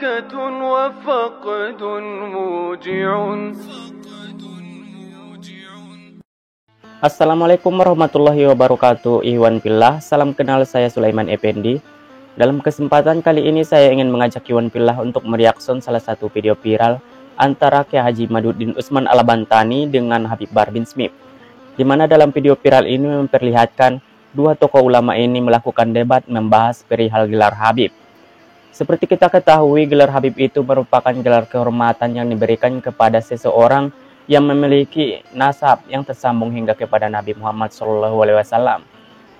ضحكة وفقد موجع. Assalamualaikum warahmatullahi wabarakatuh. Ikhwan fillah, salam kenal, saya Sulaiman Effendi. Dalam kesempatan kali ini saya ingin mengajak Ikhwan fillah untuk mereaksi salah satu video viral antara Kiai Haji Maduddin Usman Al-Bantani dengan Habib Bahar bin Smith, di mana dalam video viral ini memperlihatkan dua tokoh ulama ini melakukan debat membahas perihal gelar Habib. Seperti kita ketahui, gelar Habib itu merupakan gelar kehormatan yang diberikan kepada seseorang yang memiliki nasab yang tersambung hingga kepada Nabi Muhammad SAW.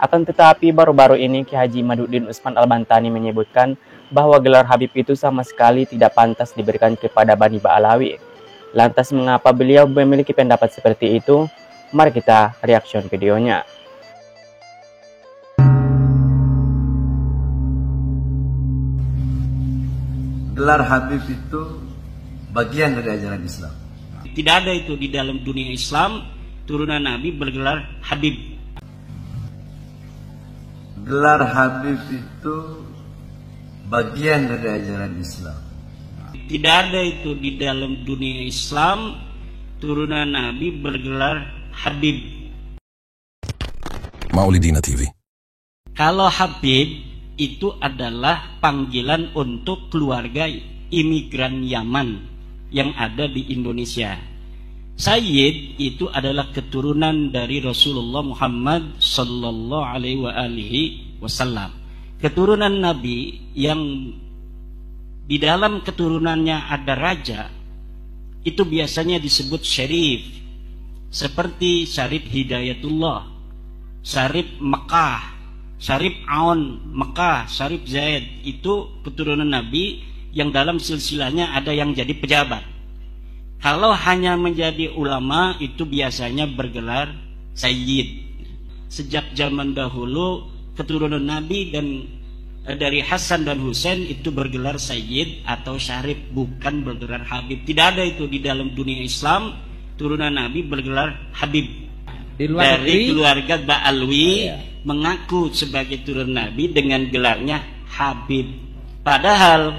Akan tetapi baru-baru ini Kiai Haji Maduddin Usman Al-Bantani menyebutkan bahwa gelar Habib itu sama sekali tidak pantas diberikan kepada Bani Ba'alawi. Lantas mengapa beliau memiliki pendapat seperti itu? Mari kita reaction videonya. Gelar Habib itu bagian dari ajaran Islam. Tidak ada itu di dalam dunia Islam turunan Nabi bergelar Habib. Gelar Habib itu bagian dari ajaran Islam. Tidak ada itu di dalam dunia Islam turunan Nabi bergelar Habib. Maulidina TV. Kalau Habib itu adalah panggilan untuk keluarga imigran Yaman yang ada di Indonesia. Sayyid itu adalah keturunan dari Rasulullah Muhammad sallallahu alaihi wasallam. Keturunan Nabi yang di dalam keturunannya ada raja, itu biasanya disebut syarif. Seperti Syarif Hidayatullah, Syarif Mekah, Syarif Aun Mekah, Syarif Zaid, itu keturunan Nabi yang dalam silsilahnya ada yang jadi pejabat. Kalau hanya menjadi ulama itu biasanya bergelar sayyid. Sejak zaman dahulu keturunan Nabi dan dari Hasan dan Husain itu bergelar sayyid atau syarif, bukan bergelar Habib. Tidak ada itu di dalam dunia Islam turunan Nabi bergelar Habib. Dari keluarga Ba'alwi mengaku sebagai turun Nabi dengan gelarnya Habib. Padahal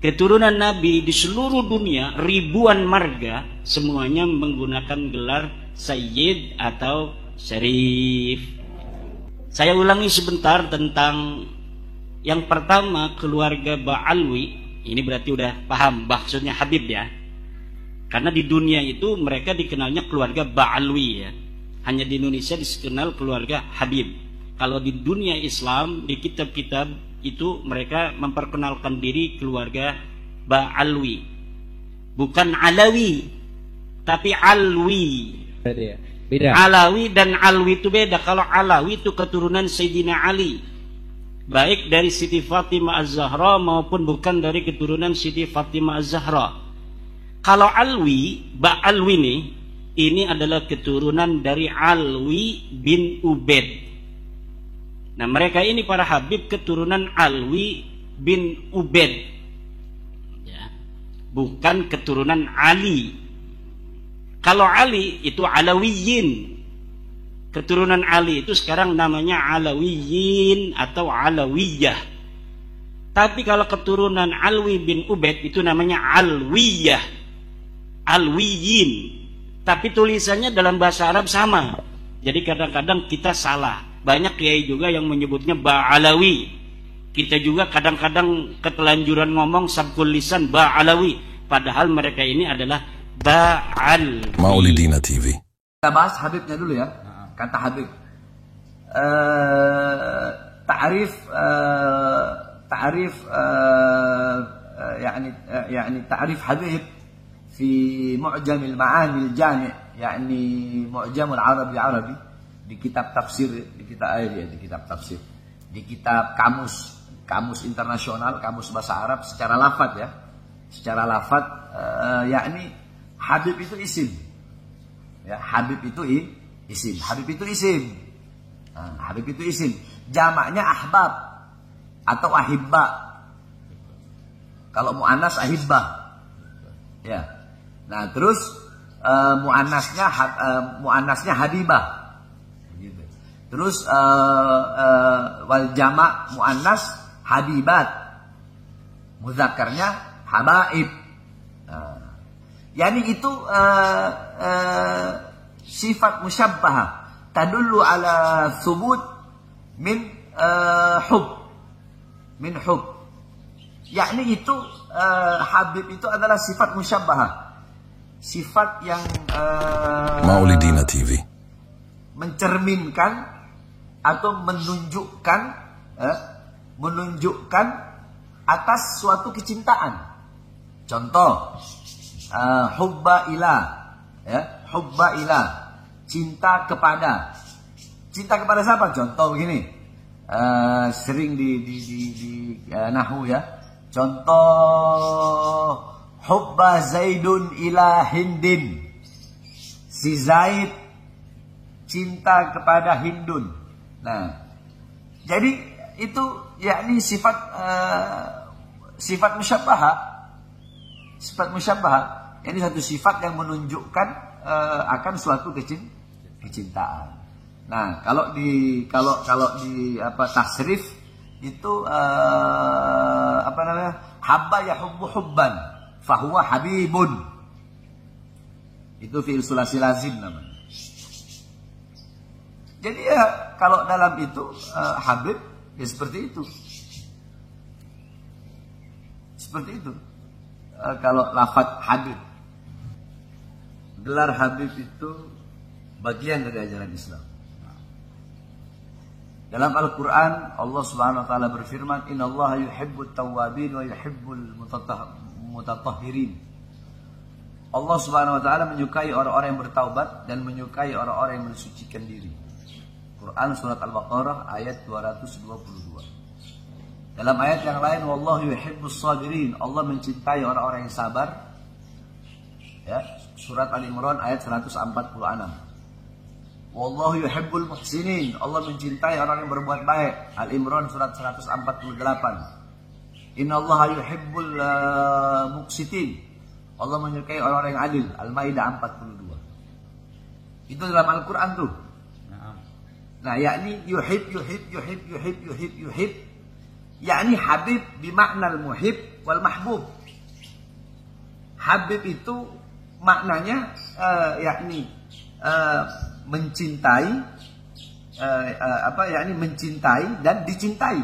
keturunan Nabi di seluruh dunia ribuan marga semuanya menggunakan gelar Sayyid atau Syarif. Saya ulangi sebentar tentang yang pertama, keluarga Ba'alwi. Ini berarti udah paham maksudnya Habib ya. Karena di dunia itu mereka dikenalnya keluarga Ba'alwi ya. Hanya di Indonesia dikenal keluarga Habib. Kalau di dunia Islam, di kitab-kitab itu mereka memperkenalkan diri keluarga Ba'alwi. Bukan Alawi, tapi Alwi. Beda. Alawi dan Alwi itu beda. Kalau Alawi itu keturunan Sayyidina Ali, baik dari Siti Fatimah Az-Zahra maupun bukan dari keturunan Siti Fatimah Az-Zahra. Kalau Alwi, Ba'alwi ini adalah keturunan dari Alwi bin Ubaid. Nah, mereka ini para Habib keturunan Alwi bin Ubaid ya, bukan keturunan Ali. Kalau Ali itu Alawiyin, keturunan Ali itu sekarang namanya Alawiyin atau Alawiyah. Tapi kalau keturunan Alwi bin Ubaid itu namanya Alwiyah, Alwiyin. Tapi tulisannya dalam bahasa Arab sama. Jadi kadang-kadang kita salah. Banyak kiai juga yang menyebutnya Ba'alawi. Kita juga kadang-kadang ketelanjuran ngomong sabkul lisan Ba'alawi. Padahal mereka ini adalah Ba'al. Maulidina TV. Kita bahas Habibnya dulu ya. Kata Habib. Ta'rif Habib في معجم المعاني الجامع يعني معجم العربي di kitab tafsir, di kitab tafsir, di kitab kamus internasional, kamus bahasa Arab secara lafaz ya, secara lafaz yakni Habib itu isim ya, Habib itu isim, Habib itu isim, Habib itu isim, jamaknya ahbab atau ahibba, kalau muannas ahibba ya. Nah, terus muannasnya habibah. Gitu. Terus wal jama' muannas habibat. Mudzakarnya habaib. Yani itu sifat musyabbahah tadullu ala thubut min hub. Yakni itu habib itu adalah sifat musyabbahah. Sifat yang Maulidina TV mencerminkan atau menunjukkan atas suatu kecintaan. Contoh, hubba ilah, ya, hubba ilah, cinta kepada siapa? Contoh begini, sering di nahwu ya. Contoh, hubba Zaidun ila Hindin, si Zaid cinta kepada Hindun. Nah, jadi itu yakni sifat musyabbahah. Sifat musyabbahah, ini satu sifat yang menunjukkan akan suatu kecintaan. Nah, kalau di tasrif itu habba yahubbu hubban fahuwa habibun. Itu fi'il sulasi lazim namanya. Jadi ya kalau dalam itu habib ya seperti itu. Seperti itu. Kalau lafadz habib, gelar habib itu bagian dari ajaran Islam. Dalam Al-Quran Allah Subhanahu Wa Taala berfirman, Innallaha yuhibbut tawwabin wa yuhibbul mutatahhirin. Allah Subhanahu Wa Taala menyukai orang-orang yang bertaubat dan menyukai orang-orang yang mensucikan diri. Quran surat Al-Baqarah ayat 222. Dalam ayat yang lain, wallahu yuhibbus sabirin, Allah mencintai orang-orang yang sabar. Ya, surat Al-Imran ayat 146. Wallahu yuhibbul muhsinin, Allah mencintai orang yang berbuat baik. Al-Imran surat 148. Innallaha yuhibbul muqsitin, Allah menyukai orang-orang yang adil. Al-Maidah 42. Itu dalam Al-Quran tuh. Nah, yakni yuhib. Yakni habib bimakna al-muhib wal mahbub. Habib itu maknanya yakni mencintai, yakni mencintai dan dicintai.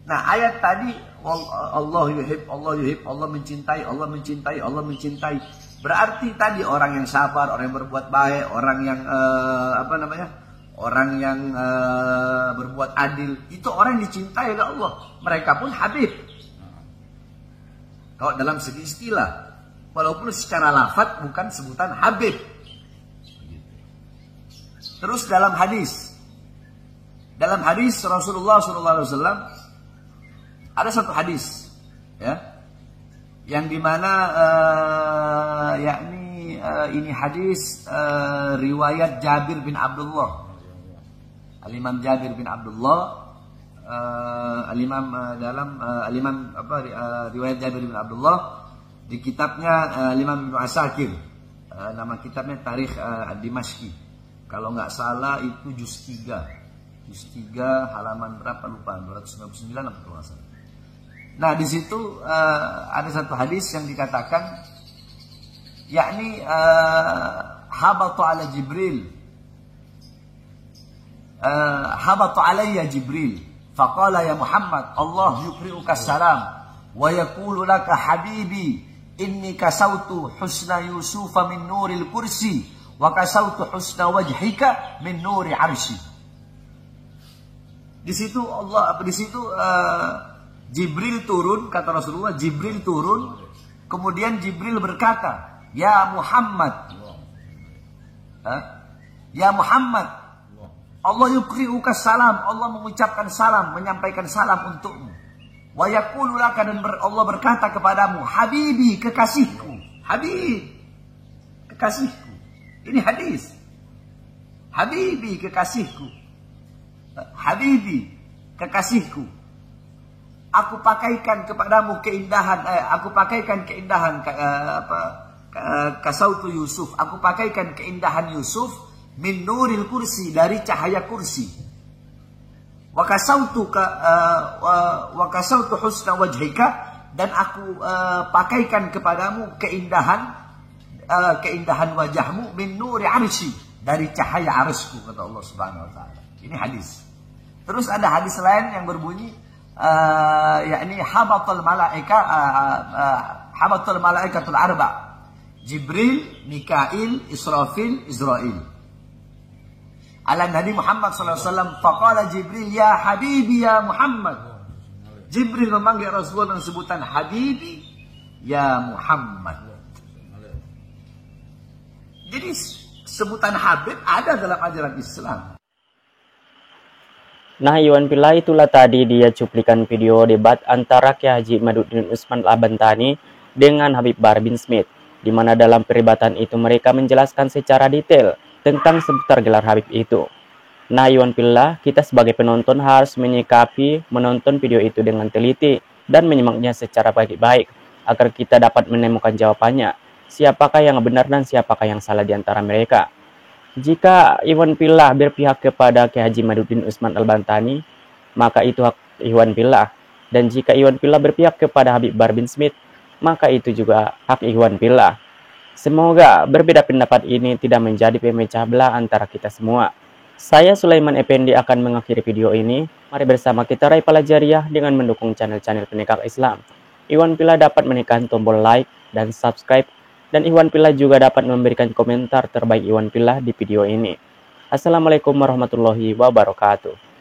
Nah, ayat tadi Allah yuhib, Allah mencintai. Berarti tadi orang yang sabar, orang yang berbuat baik, orang yang orang yang berbuat adil, itu orang yang dicintai oleh Allah. Mereka pun habib. Kalau dalam segi istilah, walaupun secara lafaz bukan sebutan habib. Terus dalam hadis Rasulullah SAW ada satu hadis, ya, yang dimana yakni ini hadis riwayat Jabir bin Abdullah. Al-Imam Jabir bin Abdullah, riwayat Jabir bin Abdullah di kitabnya Imam Ibnu Asakir, nama kitabnya Tarikh Dimashqi. Kalau nggak salah itu juz 3 halaman berapa lupa, 299 apa kalau nggak salah. Nah, di situ ada satu hadis yang dikatakan, yakni habatu ala Jibril. Habatu alayya Jibril faqala ya Muhammad Allah yuqri'uka salam wa yaqulu laka habibi inni kasautu husna Yusufa min nuril kursi wa kasautu husna wajhika min nuri arsy. Di situ Jibril turun, kata Rasulullah, Jibril turun, kemudian Jibril berkata, ya Muhammad, ya Muhammad, Allah yuqri'uka salam, Allah mengucapkan salam, menyampaikan salam untukmu. Wa yaqulu laka, dan Allah berkata kepadamu, habibi, kekasihku. Habib, kekasihku. Ini hadis. Habibi, kekasihku. Habibi, kekasihku. Aku pakaikan kepadamu keindahan, kasautu Yusuf. Aku pakaikan keindahan Yusuf min nuril kursi, dari cahaya kursi. Wa kasautu husna wajhika dan aku pakaikan kepadamu keindahan wajahmu min nuri arsy, dari cahaya arsy-Ku, kata Allah Subhanahu wa taala. Ini hadis. Terus ada hadis lain yang berbunyi yakni habatul malaikatul arba, Jibril, Mikail, Israfil, Israil, ala Nabi Muhammad sallallahu alaihi wasallam. Faqala Jibril ya habibi ya Muhammad. Jibril memanggil Rasulullah dengan sebutan habibi ya Muhammad. Jadi sebutan Habib ada dalam ajaran Islam. Nah, Iwan Fillah, itulah tadi dia cuplikan video debat antara Kiai Haji Imaduddin Usman Al-Bantani dengan Habib Bahar bin Smith, di mana dalam perdebatan itu mereka menjelaskan secara detail tentang seputar gelar Habib itu. Nah, Iwan Fillah, kita sebagai penonton harus menonton video itu dengan teliti dan menyimaknya secara baik-baik agar kita dapat menemukan jawabannya. Siapakah yang benar dan siapakah yang salah di antara mereka? Jika Iwan Fillah berpihak kepada Kiai Haji Imaduddin Usman Al-Bantani, maka itu hak Iwan Fillah. Dan jika Iwan Fillah berpihak kepada Habib Bahar bin Smith, maka itu juga hak Iwan Fillah. Semoga berbeda pendapat ini tidak menjadi pemecah belah antara kita semua. Saya Sulaiman Effendi akan mengakhiri video ini. Mari bersama kita raih pahala jariah dengan mendukung channel-channel penegak Islam. Iwan Fillah dapat menekan tombol like dan subscribe, dan Iwan Fillah juga dapat memberikan komentar terbaik Iwan Fillah di video ini. Assalamualaikum warahmatullahi wabarakatuh.